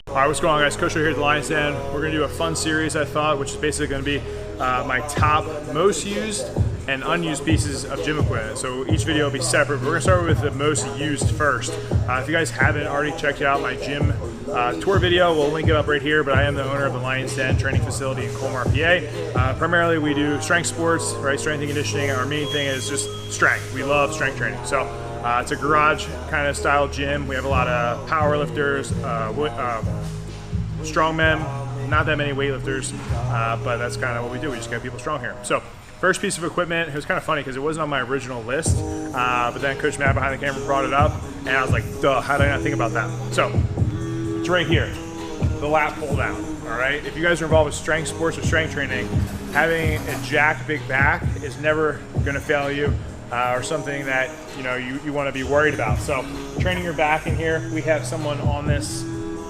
All right, what's going on, guys? Coach here at the Lion's Den. We're gonna do a fun series, I thought, which is basically gonna be my top most used and unused pieces of gym equipment. So each video will be separate, but we're gonna start with the most used first. If you guys haven't already checked out my gym tour video, we'll link it up right here, but I am the owner of the Lion's Den training facility in Colmar, PA. Primarily we do strength sports, right? Strength and conditioning. Our main thing is just strength. We love strength training. So it's a garage kind of style gym. We have a lot of power lifters, strongmen, not that many weightlifters, but that's kind of what we do. We just get people strong here. So first piece of equipment, it was kind of funny because it wasn't on my original list, but then Coach Matt behind the camera brought it up, and I was like, duh, how did I not think about that? So it's right here, the lat pull down, all right? If you guys are involved with strength sports or strength training, having a jacked big back is never gonna fail you. Or something that you want to be worried about. So training your back in here, we have someone on this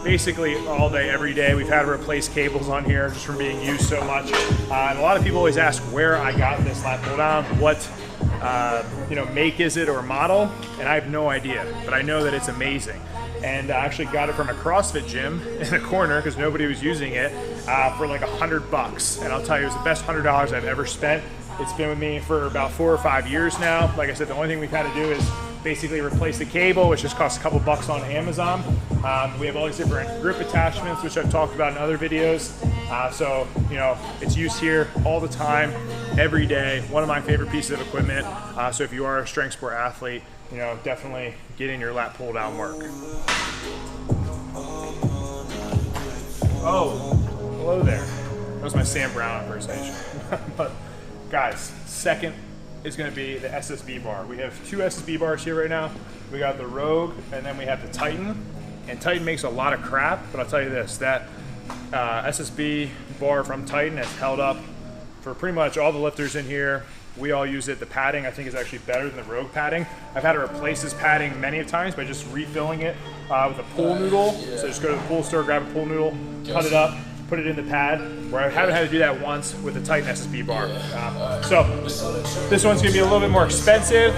basically all day, every day. We've had to replace cables on here just from being used so much. And a lot of people always ask where I got this lat pull down, what make is it or model, and I have no idea, but I know that it's amazing. And I actually got it from a CrossFit gym in the corner because nobody was using it for like $100. And I'll tell you, it was the best $100 I've ever spent. It's been with me for about 4 or 5 years now. Like I said, the only thing we've had to do is basically replace the cable, which just costs a couple bucks on Amazon. We have all these different grip attachments, which I've talked about in other videos. So it's used here all the time, every day. One of my favorite pieces of equipment. So if you are a strength sport athlete, definitely get in your lat pull down work. Oh, hello there. That was my Sam Brown impersonation. But guys, second is going to be the SSB bar. We have 2 SSB bars here right now. We got the Rogue, and then we have the Titan. And Titan makes a lot of crap, but I'll tell you this, that SSB bar from Titan has held up for pretty much all the lifters in here. We all use it. The padding, I think, is actually better than the Rogue padding. I've had to replace this padding many times by just refilling it with a pool noodle. So just go to the pool store, grab a pool noodle, cut it up, put it in the pad, where I haven't had to do that once with the Titan SSB bar. So this one's gonna be a little bit more expensive.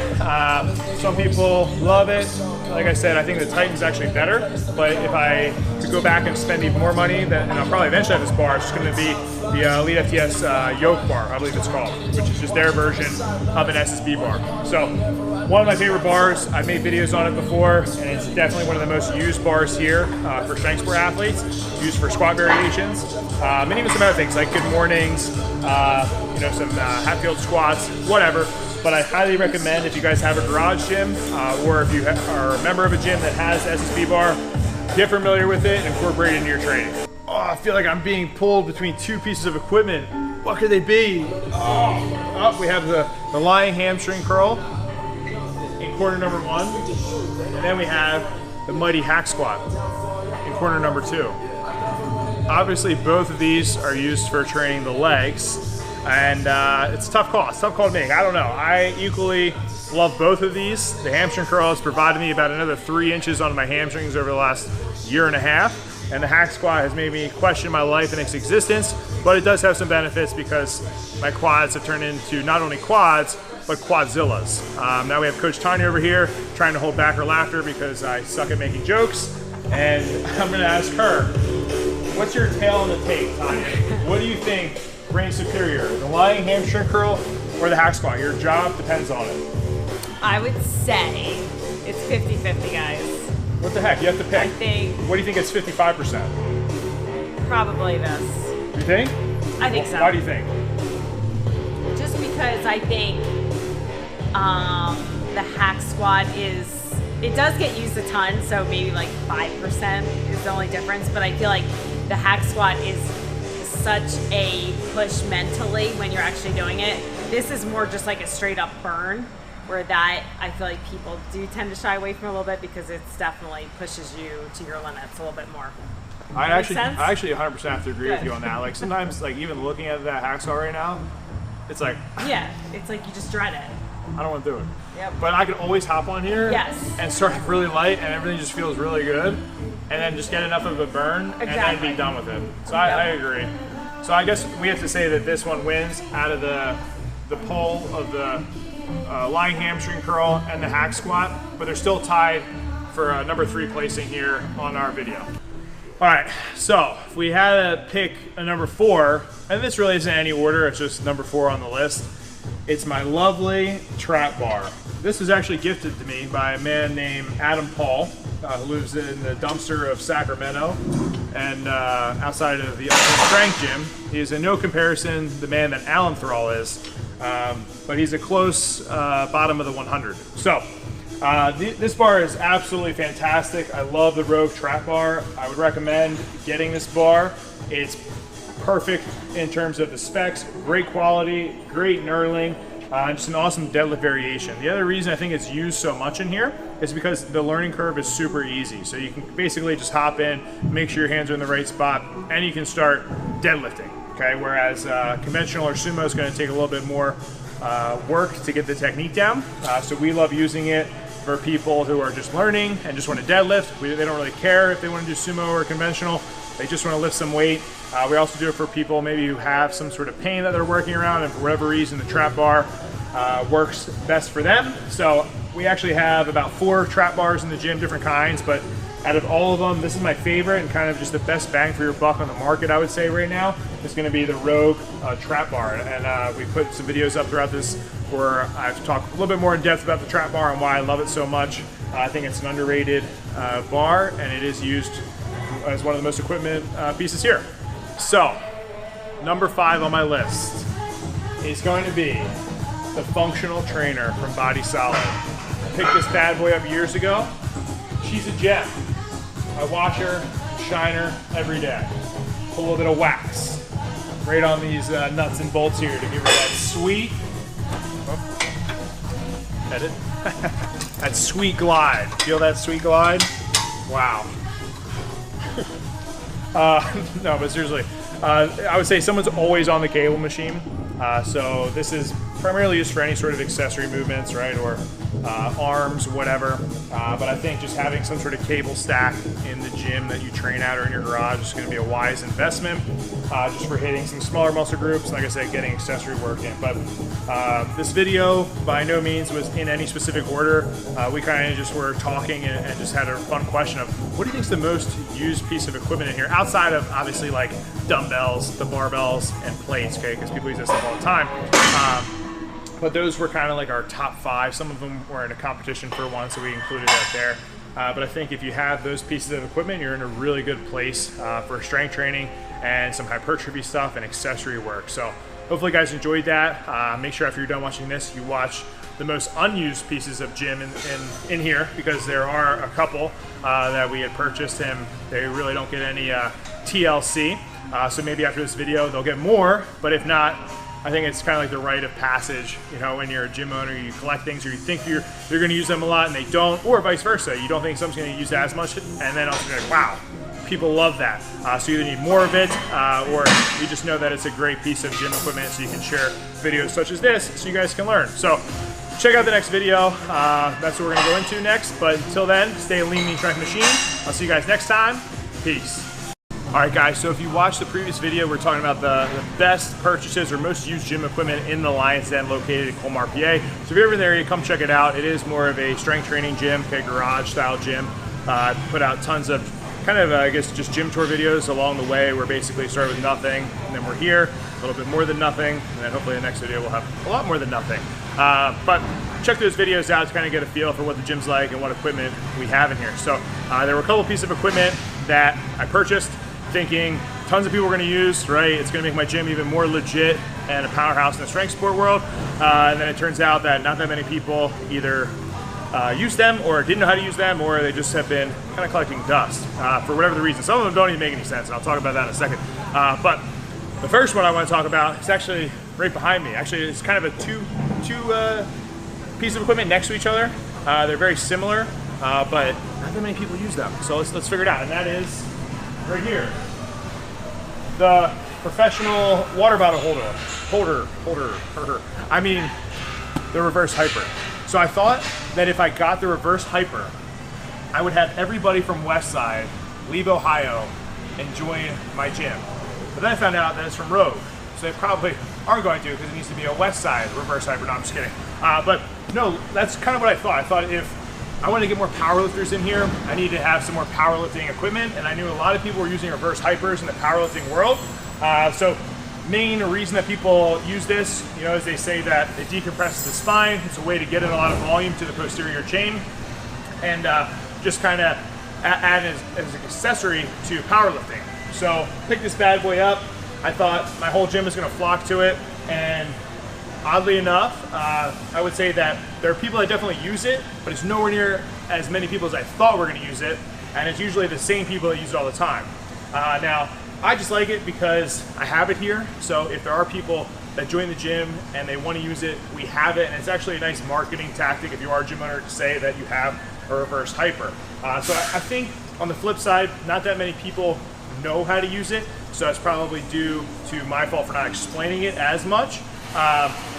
Some people love it. Like I said, I think the Titan's actually better, but if I could go back and spend even more money, then, and I'll probably eventually have this bar, it's just gonna be the Elite FTS yoke bar, I believe it's called, which is just their version of an SSB bar. So one of my favorite bars, I've made videos on it before, and it's definitely one of the most used bars here for strength sport athletes, used for squat variations, and even some other things like good mornings, some Hatfield squats, whatever. But I highly recommend, if you guys have a garage gym or if you are a member of a gym that has SSB bar, get familiar with it and incorporate it into your training. Oh, I feel like I'm being pulled between 2 pieces of equipment. What could they be? Oh, we have the lying hamstring curl in corner number 1, and then we have the mighty hack squat in corner number 2. Obviously, both of these are used for training the legs, and it's a tough call. It's a tough call to make. I don't know. I equally love both of these. The hamstring curl has provided me about another 3 inches on my hamstrings over the last 1.5 years, and the hack squat has made me question my life and its existence, but it does have some benefits because my quads have turned into not only quads, but quadzillas. Now we have Coach Tanya over here trying to hold back her laughter because I suck at making jokes, and I'm gonna ask her, what's your tail on the tape, Tanya? What do you think reigns superior, the lying hamstring curl or the hack squat? Your job depends on it. I would say it's 50-50, guys. What the heck? You have to pick. I think. What do you think it's 55%? Probably this. You think? I think so. Why do you think? Just because I think the hack squat it does get used a ton, so maybe like 5% is the only difference, but I feel like the hack squat is such a push mentally when you're actually doing it. This is more just like a straight up burn, where that I feel like people do tend to shy away from a little bit because it's definitely pushes you to your limits a little bit more. I actually 100% have to agree with you on that. Like sometimes, like even looking at that hack squat right now, it's like yeah, it's like you just dread it. I don't want to do it. Yep. But I can always hop on here and start really light, and everything just feels really good, and then just get enough of a burn and then be done with it. So I agree. So I guess we have to say that this one wins out of the pull of the lying hamstring curl and the hack squat, but they're still tied for number 3 placing here on our video. All right, so if we had to pick a number 4, and this really isn't any order, it's just number 4 on the list, it's my lovely trap bar. This was actually gifted to me by a man named Adam Paul, who lives in the dumpster of Sacramento and outside of the Ultimate Strength Gym. He is in no comparison the man that Alan Thrall is, but he's a close bottom of the 100. So. This bar is absolutely fantastic. I love the Rogue Trap Bar. I would recommend getting this bar. It's perfect in terms of the specs, great quality, great knurling, and just an awesome deadlift variation. The other reason I think it's used so much in here is because the learning curve is super easy. So you can basically just hop in, make sure your hands are in the right spot, and you can start deadlifting. Okay, whereas conventional or sumo is going to take a little bit more work to get the technique down. So we love using it for people who are just learning and just want to deadlift. They don't really care if they want to do sumo or conventional. They just want to lift some weight. We also do it for people maybe who have some sort of pain that they're working around, and for whatever reason the trap bar works best for them. So we actually have about 4 trap bars in the gym, different kinds, but out of all of them, this is my favorite and kind of just the best bang for your buck on the market, I would say right now. It's going to be the Rogue Trap Bar, and we put some videos up throughout this where I've talked a little bit more in depth about the trap bar and why I love it so much. I think it's an underrated bar, and it is used as one of the most equipment pieces here. So, number 5 on my list is going to be the Functional Trainer from Body Solid. I picked this bad boy up years ago. She's a gem. I wash her, shine her every day. Put a little bit of wax right on these nuts and bolts here to give her that sweet, edit, that sweet glide. Feel that sweet glide? Wow. No, but seriously, I would say someone's always on the cable machine. So this is primarily used for any sort of accessory movements, right, or arms, whatever. But I think just having some sort of cable stack in the gym that you train at or in your garage is going to be a wise investment, just for hitting some smaller muscle groups. Like I said, getting accessory work in. But this video by no means was in any specific order. We kind of just were talking and just had a fun question of what do you think is the most used piece of equipment in here, outside of obviously like dumbbells, the barbells, and plates, okay, because people use this stuff all the time. But those were kind of like our top 5. Some of them were in a competition for one, so we included that there. But I think if you have those pieces of equipment, you're in a really good place for strength training and some hypertrophy stuff and accessory work. So hopefully you guys enjoyed that. Make sure after you're done watching this, you watch the most unused pieces of gym in here, because there are a couple that we had purchased and they really don't get any TLC. So maybe after this video, they'll get more, but if not, I think it's kind of like the rite of passage, you know, when you're a gym owner, you collect things or you think you're going to use them a lot and they don't, or vice versa. You don't think someone's going to use that as much, and then also you're like, wow, people love that. So you either need more of it, or you just know that it's a great piece of gym equipment, so you can share videos such as this so you guys can learn. So check out the next video. That's what we're going to go into next. But until then, stay a lean, mean, strength machine. I'll see you guys next time. Peace. All right, guys, so if you watched the previous video, we're talking about the best purchases or most used gym equipment in the Lion's Den located in Colmar, PA. So if you're ever in the area, come check it out. It is more of a strength training gym, okay, garage style gym. Put out tons of kind of, I guess, just gym tour videos along the way. We're basically started with nothing, and then we're here, a little bit more than nothing, and then hopefully the next video will have a lot more than nothing. But check those videos out to kind of get a feel for what the gym's like and what equipment we have in here. So there were a couple pieces of equipment that I purchased, thinking tons of people are going to use, right? It's going to make my gym even more legit and a powerhouse in the strength sport world. And then it turns out that not that many people either use them or didn't know how to use them, or they just have been kind of collecting dust for whatever the reason. Some of them don't even make any sense, and I'll talk about that in a second. But the first one I want to talk about is actually right behind me. Actually, it's kind of a two pieces of equipment next to each other. They're very similar, but not that many people use them. So let's figure it out, and that is right here, the professional water bottle holder. I mean, the reverse hyper. So I thought that if I got the reverse hyper, I would have everybody from Westside leave Ohio and join my gym. But then I found out that it's from Rogue, so they probably aren't going to, because it needs to be a Westside reverse hyper. No, I'm just kidding. But no, that's kind of what I thought. I thought if I wanted to get more powerlifters in here. I needed to have some more powerlifting equipment, and I knew a lot of people were using reverse hypers in the powerlifting world. So main reason that people use this, you know, is they say that it decompresses the spine. It's a way to get in a lot of volume to the posterior chain, and just kind of add as an accessory to powerlifting. So pick this bad boy up. I thought my whole gym was going to flock to it, and oddly enough, I would say that there are people that definitely use it, but it's nowhere near as many people as I thought were going to use it, and it's usually the same people that use it all the time. Now, I just like it because I have it here, so if there are people that join the gym and they want to use it, we have it, and it's actually a nice marketing tactic if you are a gym owner to say that you have a reverse hyper. So I think on the flip side, not that many people know how to use it, so that's probably due to my fault for not explaining it as much.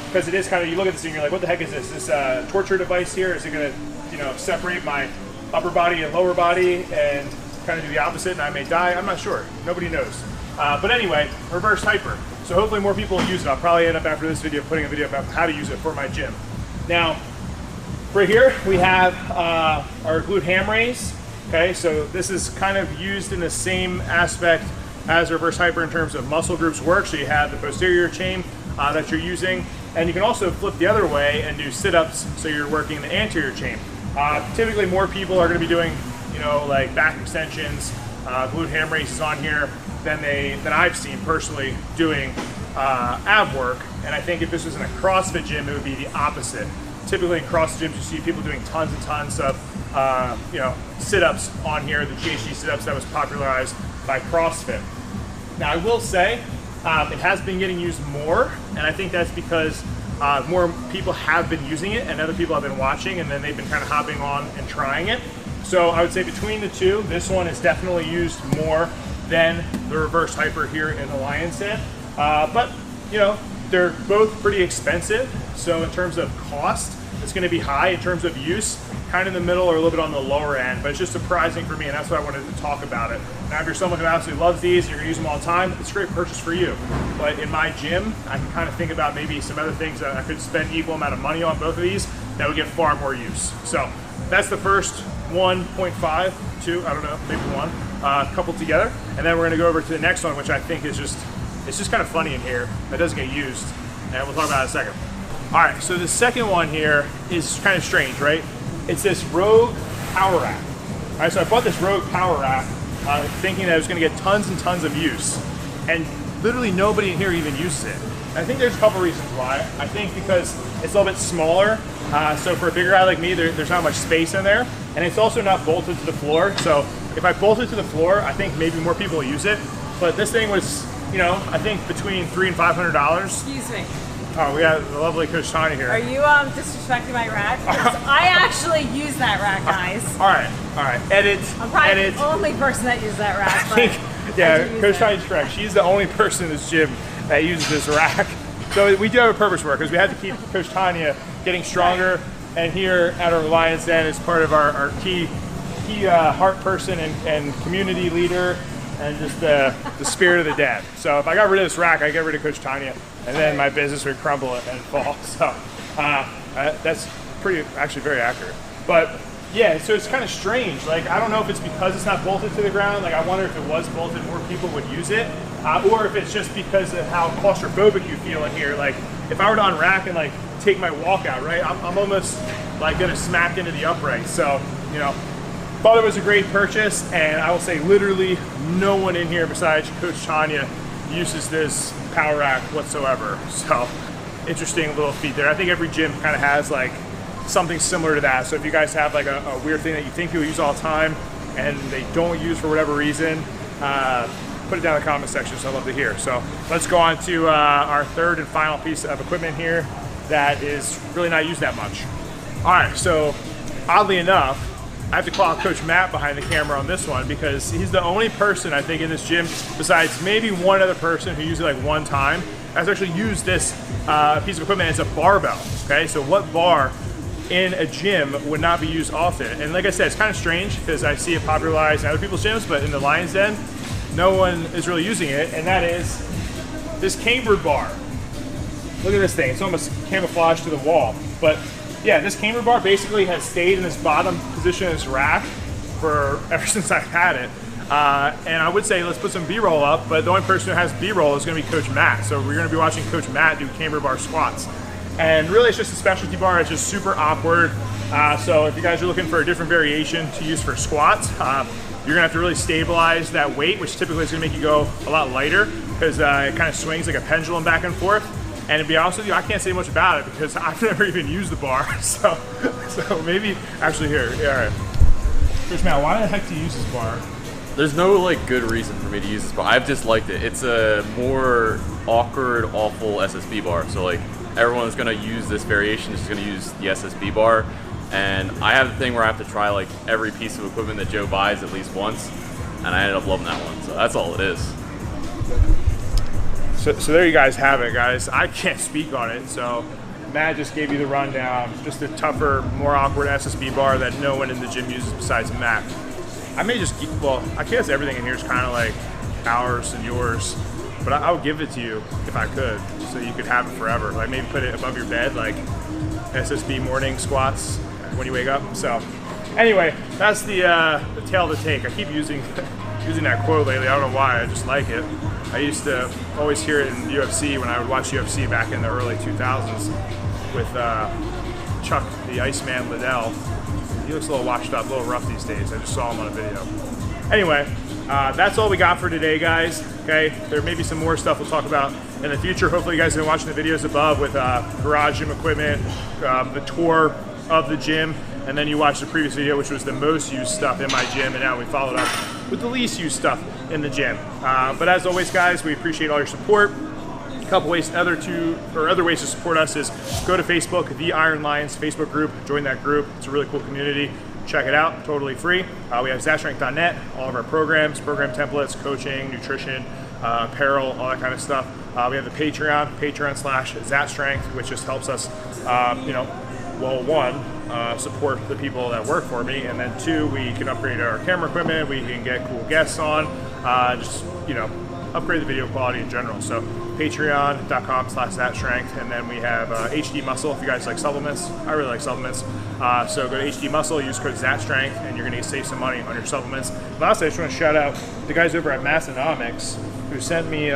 Because it is kind of, you look at this and you're like, what the heck is this? This torture device here? Is it going to, you know, separate my upper body and lower body and kind of do the opposite and I may die? I'm not sure. Nobody knows. But anyway, reverse hyper. So hopefully more people will use it. I'll probably end up after this video putting a video about how to use it for my gym. Now, right here we have our glute ham raise. Okay, so this is kind of used in the same aspect as reverse hyper in terms of muscle groups work. So you have the posterior chain that you're using, and you can also flip the other way and do sit-ups, so you're working the anterior chain. Typically more people are going to be doing, you know, like back extensions, glute ham raises on here than I've seen personally doing ab work. And I think if this was in a CrossFit gym, it would be the opposite. Typically in CrossFit gyms, you see people doing tons and tons of you know, sit-ups on here, the GHD sit-ups that was popularized by CrossFit. Now I will say, it has been getting used more, and I think that's because more people have been using it and other people have been watching, and then they've been kind of hopping on and trying it. So I would say between the two, this one is definitely used more than the reverse hyper here in the Lion's Den. But you know, they're both pretty expensive, so in terms of cost, it's going to be high. In terms of use, kind of in the middle or a little bit on the lower end, but it's just surprising for me, and that's why I wanted to talk about it. Now, if you're someone who absolutely loves these and you're gonna use them all the time, it's a great purchase for you. But in my gym, I can kind of think about maybe some other things that I could spend equal amount of money on both of these that would get far more use. So that's the first 1.5, 2, I don't know, maybe one, coupled together. And then we're gonna go over to the next one, which I think is it's just kind of funny in here. That doesn't get used, and we'll talk about it in a second. All right, so the second one here is kind of strange, right? It's this Rogue Power Rack. All right, so I bought this Rogue Power Rack thinking that it was gonna get tons and tons of use. And literally nobody in here even uses it. And I think there's a couple reasons why. I think because it's a little bit smaller, so for a bigger guy like me, there's not much space in there. And it's also not bolted to the floor. So if I bolt it to the floor, I think maybe more people will use it. But this thing was, you know, I think between $300 and $500. Excuse me. Oh, we got the lovely Coach Tanya here. Are you disrespecting my rack? I actually use that rack, guys. All right. Edit. I'm probably the only person that uses that rack. I think, yeah, Coach Tanya's correct. She's the only person in this gym that uses this rack. So we do have a purpose for it, because we have to keep Coach Tanya getting stronger. And here at our Lion's Den is part of our key heart person and community leader, and just the spirit of the den. So if I got rid of this rack, I get rid of Coach Tanya, and then my business would crumble and fall. So that's actually very accurate. But yeah, so it's kind of strange. Like, I don't know if it's because it's not bolted to the ground. Like, I wonder if it was bolted, more people would use it, or if it's just because of how claustrophobic you feel in here. Like, if I were to unrack and like take my walk out, right, I'm almost like gonna smack into the upright. So, you know, thought it was a great purchase, and I will say literally no one in here besides Coach Tanya uses this power rack whatsoever. So interesting little feat there. I think every gym kind of has like something similar to that. So if you guys have like a weird thing that you think people use all the time and they don't use for whatever reason, put it down in the comment section, so I'd love to hear. So let's go on to our third and final piece of equipment here that is really not used that much. All right, so oddly enough, I have to call out Coach Matt behind the camera on this one, because he's the only person I think in this gym, besides maybe one other person who used it like one time, has actually used this piece of equipment as a barbell. Okay, so what bar in a gym would not be used often? And like I said, it's kind of strange because I see it popularized in other people's gyms, but in the Lion's Den, no one is really using it, and that is this cambered bar. Look at this thing, it's almost camouflaged to the wall, but yeah, this camber bar basically has stayed in this bottom position in this rack for ever since I've had it. And I would say let's put some B-roll up, but the only person who has B-roll is going to be Coach Matt. So we're going to be watching Coach Matt do camber bar squats. And really, it's just a specialty bar. It's just super awkward. So if you guys are looking for a different variation to use for squats, you're gonna have to really stabilize that weight, which typically is gonna make you go a lot lighter because it kind of swings like a pendulum back and forth. And to be honest with you, I can't say much about it because I've never even used the bar. So maybe actually here, yeah, all right. Coach Matt, why the heck do you use this bar? There's no like good reason for me to use this bar. I've just liked it. It's a more awkward, awful SSB bar. So like everyone's gonna use this variation is gonna use the SSB bar. And I have the thing where I have to try like every piece of equipment that Joe buys at least once, and I ended up loving that one. So that's all it is. So there you guys have it, guys. I can't speak on it, so Matt just gave you the rundown. Just a tougher, more awkward SSB bar that no one in the gym uses besides Matt. I may just, well, I guess everything in here is kind of like ours and yours, but I would give it to you if I could, so you could have it forever. Like maybe put it above your bed, like SSB morning squats when you wake up. So anyway, that's the tail of the take. I keep using that quote lately. I don't know why, I just like it. I used to always hear it in UFC when I would watch UFC back in the early 2000s with Chuck the Iceman Liddell. He looks a little washed up, a little rough these days. I just saw him on a video. Anyway, that's all we got for today, guys. Okay, there may be some more stuff we'll talk about in the future. Hopefully you guys have been watching the videos above with garage gym equipment, the tour of the gym, and then you watched the previous video, which was the most used stuff in my gym, and now we followed up with the least used stuff in the gym. But as always, guys, we appreciate all your support. A couple ways, other ways to support us is go to Facebook, the Iron Lions Facebook group, join that group. It's a really cool community. Check it out, totally free. We have zatstrength.net, all of our programs, program templates, coaching, nutrition, apparel, all that kind of stuff. We have the Patreon/zatstrength, which just helps us, well, one, support the people that work for me, and then two, we can upgrade our camera equipment, we can get cool guests on, upgrade the video quality in general. So patreon.com/zatstrength, and then we have HD Muscle if you guys like supplements. I really like supplements. So go to HD Muscle, use code ZATSTRENGTH, and you're gonna save some money on your supplements. Lastly, I just wanna shout out the guys over at Massonomics who sent me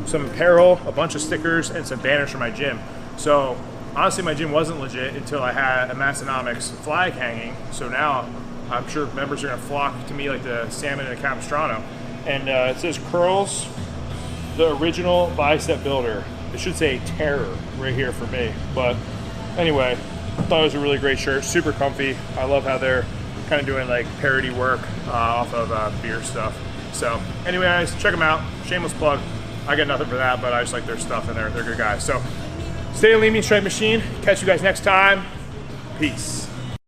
some apparel, a bunch of stickers, and some banners for my gym. So honestly, my gym wasn't legit until I had a Massonomics flag hanging. So now I'm sure members are gonna flock to me like the salmon in a Capistrano. And it says curls, the original bicep builder. It should say terror right here for me. But anyway, I thought it was a really great shirt, super comfy. I love how they're kind of doing like parody work off of beer stuff. So anyway, guys, check them out. Shameless plug. I get nothing for that, but I just like their stuff, and they're good guys. So stay a lean, mean, strength machine. Catch you guys next time. Peace.